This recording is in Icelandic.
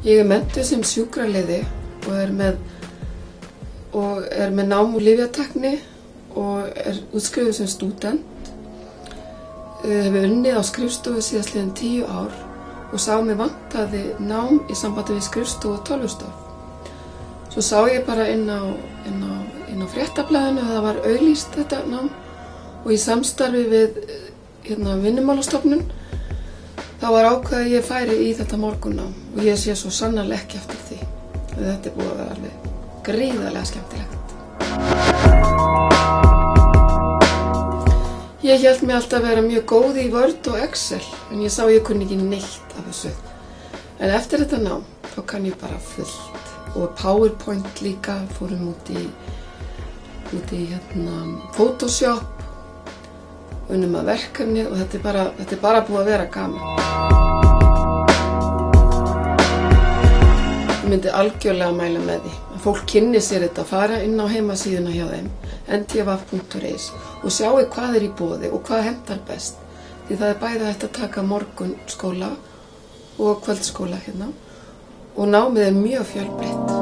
Ég menntuð sem sjúkraliði og er með nám úr lyfjatækni og útskrifuð sem stúdent. Hefur unnið á skrifstofu síðastliðin 10 ár og sá mig vantaði nám í sambandi við skrifstofu og tölvustörf. Svo sá ég bara inn á fréttablaðinu að það var auglýst þetta nám og í samstarfi við Vinnumálastofnun þá var ákveðið að ég færi í þetta morgunnám og ég sé svo sannarlega ekki eftir því. Þetta búið að vera alveg gríðarlega skemmtilegt. Ég hélt mig alltaf að vera mjög góð í Word og Excel en ég sá ég kunni ekki neitt af þessu. En eftir þetta nám þá kann ég bara fullt og PowerPoint líka, fórum út í Photoshop, unnum að verkefni og þetta er bara búið að vera gaman. Ég myndi algjörlega mæla með því að fólk kynni sér þetta, fara inn á heimasíðuna hjá þeim, ndv.is og sjáu hvað er í boði og hvað hentar best. Því það er bæði hægt að taka morgunskóla og kvöldskóla hérna og námið er mjög fjölbreytt.